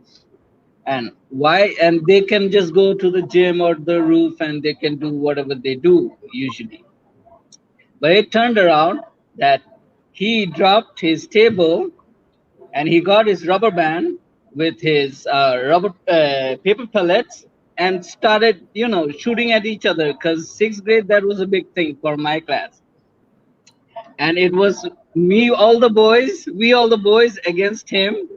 And why? And they can just go to the gym or the roof and they can do whatever they do usually. But it turned around that he dropped his table and he got his rubber band with his rubber paper pellets and started, shooting at each other because sixth grade, that was a big thing for my class. And it was we all the boys against him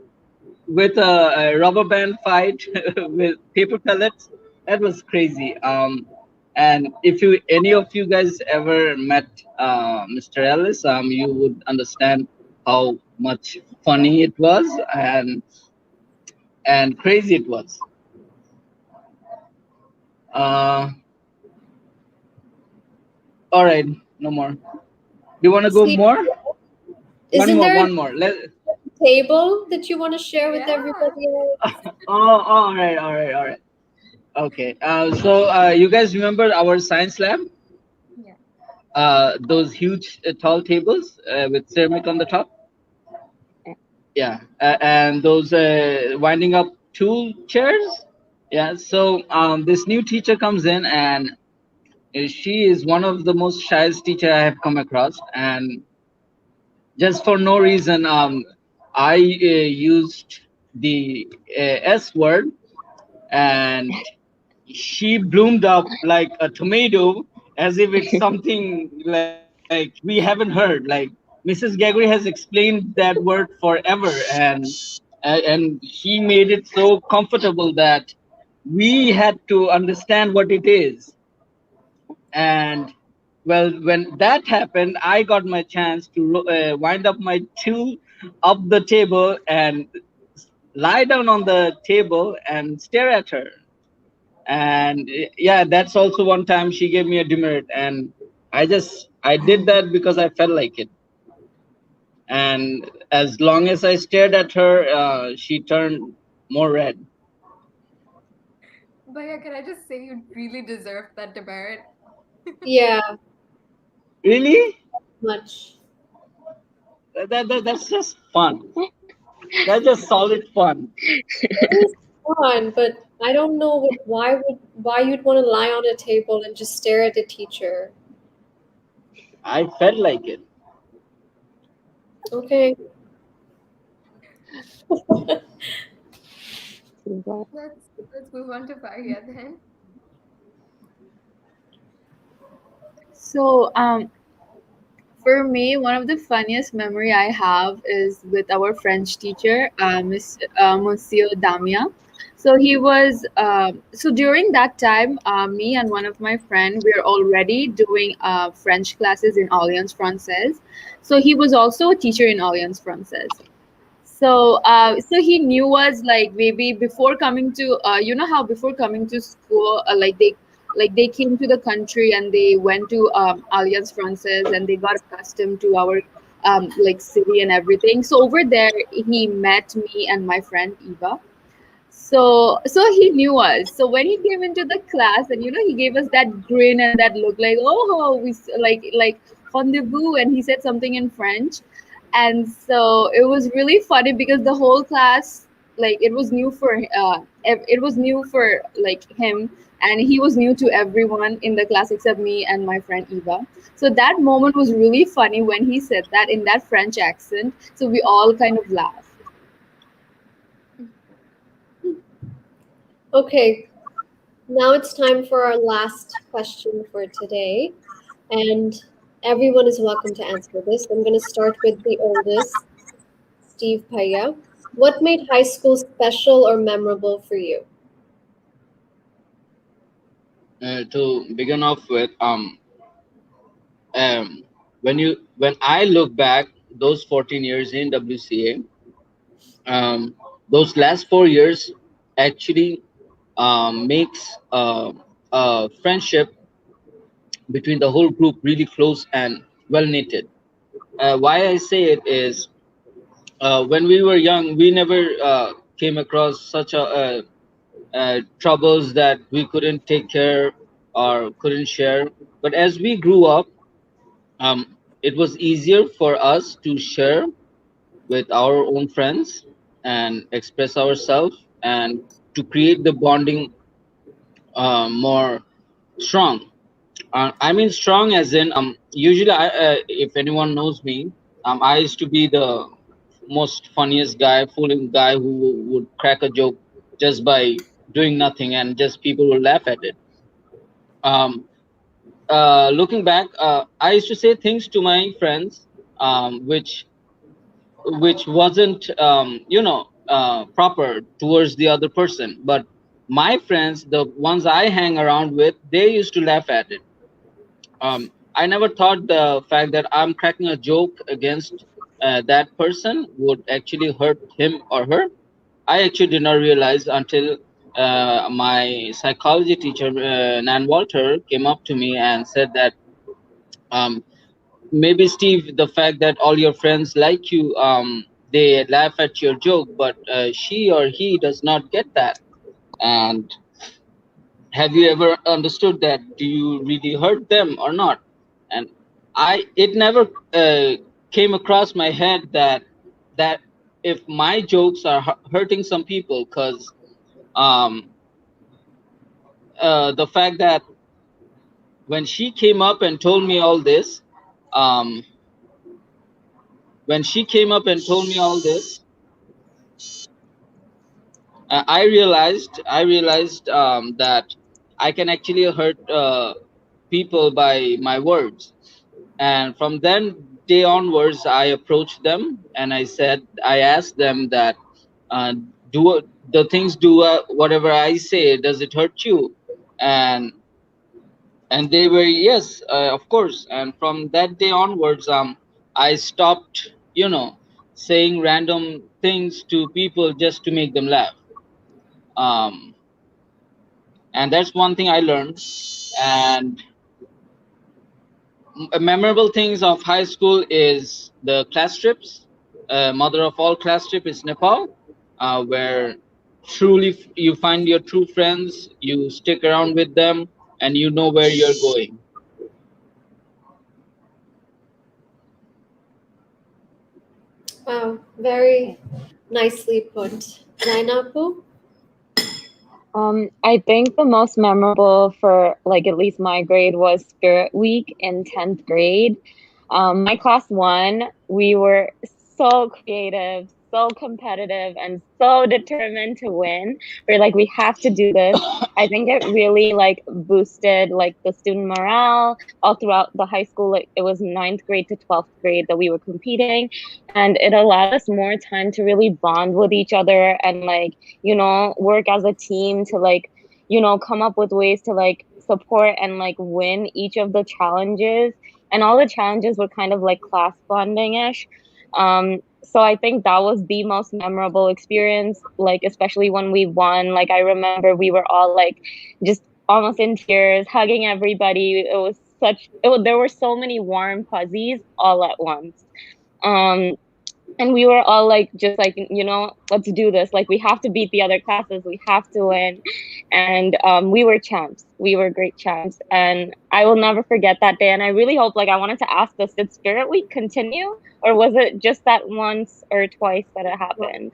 with a rubber band fight with paper pellets. That was crazy. And if any of you guys ever met Mr. Ellis, you would understand how much funny it was and crazy it was. All right, no more. Do you want to go Steve, more? isn't there One more. a table that you want to share with everybody else? All right. Okay. So you guys remember our science lab? Yeah. Those huge tall tables with ceramic on the top. Yeah, and those winding up tool chairs. Yeah. So this new teacher comes in, and she is one of the most shyest teacher I have come across, and just for no reason, I used the S word, and she bloomed up like a tomato as if it's something like we haven't heard. Like, Mrs. Gregory has explained that word forever, and she made it so comfortable that we had to understand what it is. And well, when that happened, I got my chance to wind up my tool up the table and lie down on the table and stare at her. And yeah, that's also one time she gave me a demerit, and I did that because I felt like it. And as long as I stared at her, she turned more red. Bhaiya, can I just say you really deserve that demerit? Yeah, Really? much. That's just fun. That's just solid fun. It is fun, but I don't know why you'd want to lie on a table and just stare at the teacher. I felt like it. Okay. Let's move on to Bhaiya then. So, for me, one of the funniest memory I have is with our French teacher, Monsieur Damia. So he was so during that time, me and one of my friend we are already doing French classes in Alliance Française. So he was also a teacher in Alliance Française. So he knew us like maybe before coming to you know how before coming to school like they came to the country and they went to Alliance Francaise and they got accustomed to our like city and everything. So over there he met me and my friend Eva. So he knew us. So when he came into the class and he gave us that grin and that look like like rendezvous and he said something in French. And so it was really funny because the whole class like it was new for like him, and he was new to everyone in the class except me and my friend Eva. So that moment was really funny when he said that in that French accent. So we all kind of laughed. Okay, now it's time for our last question for today, and everyone is welcome to answer this. I'm going to start with the oldest, Steve Paya. What made high school special or memorable for you? To begin off with, when I look back those 14 years in WCA, those last 4 years actually makes a friendship between the whole group really close and well knitted. Why I say it is, when we were young, we never came across such troubles that we couldn't take care or couldn't share. But as we grew up, it was easier for us to share with our own friends and express ourselves and to create the bonding more strong. I mean strong as in usually if anyone knows me, I used to be the most funniest guy, fooling guy who would crack a joke just by doing nothing and just people will laugh at it. Um, Looking back, I used to say things to my friends, which wasn't proper towards the other person, but my friends, the ones I hang around with, they used to laugh at it. I never thought the fact that I'm cracking a joke against that person would actually hurt him or her. I actually did not realize until my psychology teacher, Nan Walter, came up to me and said that, um, maybe Steve, the fact that all your friends like you, they laugh at your joke, but she or he does not get that. And have you ever understood that? Do you really hurt them or not? And it never came across my head that if my jokes are hurting some people, because um, the fact that when she came up and told me all this, um, when she came up and told me all this, I realized that I can actually hurt people by my words. And from then day onwards, I approached them and I asked them that, uh, do the things do whatever I say, does it hurt you? And they were, yes, of course. And from that day onwards, I stopped, saying random things to people just to make them laugh. Um, and that's one thing I learned. And memorable things of high school is the class trips. Mother of all class trip is Nepal, where you find your true friends, you stick around with them, and you know where you're going. Wow, very nicely put. Zainapu? I think the most memorable for like at least my grade was Spirit Week in 10th grade. My class won. We were so creative, so competitive, and so determined to win. We're like, we have to do this. I think it really like boosted like the student morale all throughout the high school. Like it was ninth grade to 12th grade that we were competing, and it allowed us more time to really bond with each other and like work as a team to like come up with ways to like support and like win each of the challenges, and all the challenges were kind of like class bonding ish. So I think that was the most memorable experience, like especially when we won. Like I remember we were all like just almost in tears hugging everybody. It was there were so many warm fuzzies all at once. Um and we were all like just like let's do this, like we have to beat the other classes, we have to win. And we were champs, we were great champs, and I will never forget that day. And I really hope, like I wanted to ask this, did Spirit Week continue, or was it just that once or twice that it happened?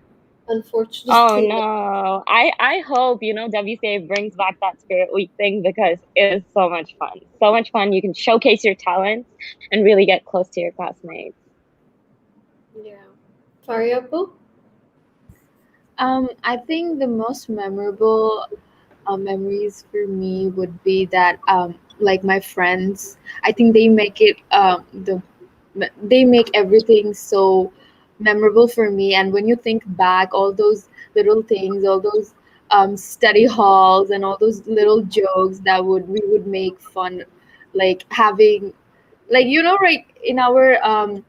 Oh Unfortunately, no. no, I hope WCA brings back that Spirit Week thing, because it is so much fun, so much fun. You can showcase your talents and really get close to your classmates. Yeah. Fariapu? I think the most memorable memories for me would be that like my friends. I think they make it they make everything so memorable for me. And when you think back, all those little things, all those study halls, and all those little jokes that we would make fun, like having, like right in our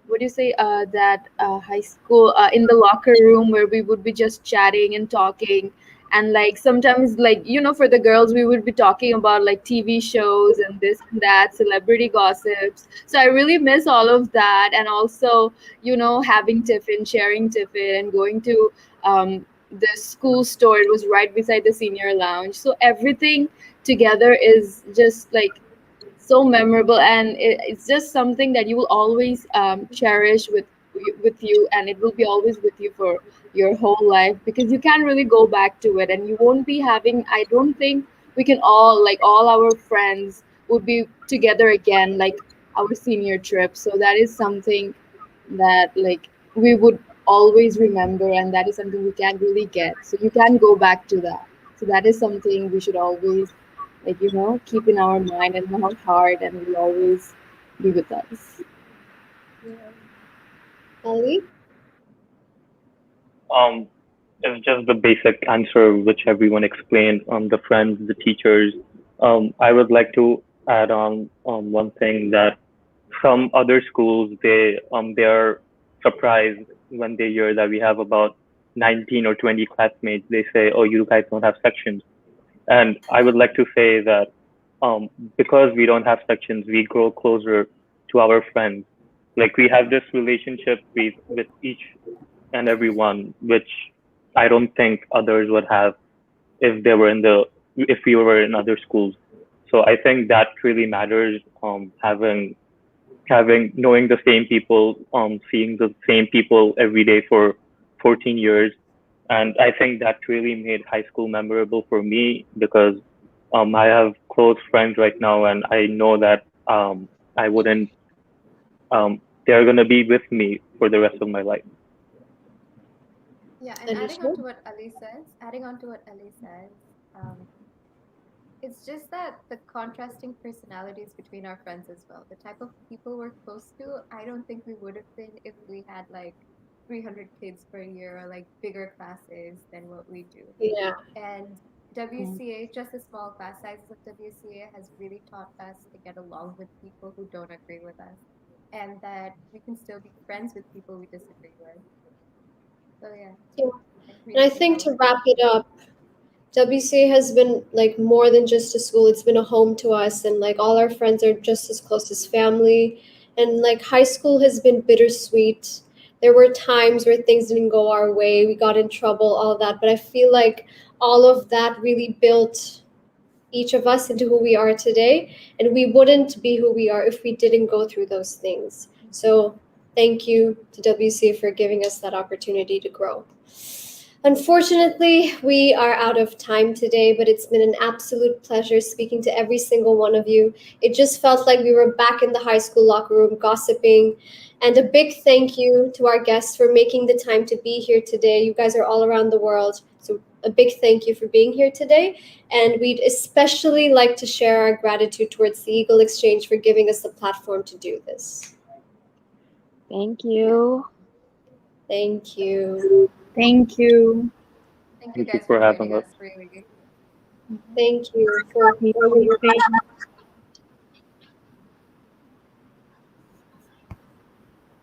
what do you say, that high school, in the locker room where we would be just chatting and talking. And like sometimes, like for the girls, we would be talking about like TV shows and this and that, celebrity gossips. So I really miss all of that. And also having tiffin, sharing tiffin, and going to the school store. It was right beside the senior lounge, so everything together is just like so memorable. And it's just something that you will always cherish with you, and it will be always with you for your whole life, because you can't really go back to it. And you won't be having, I don't think we can all, like all our friends would be together again like our senior trip. So that is something that like we would always remember, and that is something we can't really get, so you can go back to that. So that is something we should always, like keep in our mind and in our heart, and will always be with us. Yeah. Ali? Um, it's just the basic answer which everyone explained. The friends, the teachers. I would like to add on one thing, that some other schools, they are surprised when they hear that we have about 19 or 20 classmates. They say, "Oh, you guys don't have sections." And I would like to say that um, because we don't have sections, we grow closer to our friends. Like we have this relationship with each and everyone, which I don't think others would have if they were if we were in other schools. So I think that really matters. Having knowing the same people, seeing the same people every day for 14 years, and I think that really made high school memorable for me, because I have close friends right now, and I know that I wouldn't they're gonna be with me for the rest of my life. Yeah, and Anisha? adding on to what Ali says, um, it's just that the contrasting personalities between our friends as well, the type of people we're close to, I don't think we would have been if we had like 300 kids per year or like bigger classes than what we do. Yeah. And WCA, just the small class sizes of WCA, has really taught us to get along with people who don't agree with us, and that we can still be friends with people we disagree with. So yeah, Yeah. I And really I see think how to it wrap it up, WCA has been like more than just a school. It's been a home to us, and like all our friends are just as close as family. And like high school has been bittersweet, There were times where things didn't go our way, we got in trouble, all that. But I feel like all of that really built each of us into who we are today. And we wouldn't be who we are if we didn't go through those things. So thank you to WC for giving us that opportunity to grow. Unfortunately, we are out of time today, but it's been an absolute pleasure speaking to every single one of you. It just felt like we were back in the high school locker room gossiping. And a big thank you to our guests for making the time to be here today. You guys are all around the world. So a big thank you for being here today. And we'd especially like to share our gratitude towards the Eagle Exchange for giving us the platform to do this. Thank you. Thank you. Thank you. Thank you Thank you guys for for having joining us. us, really. Thank you for your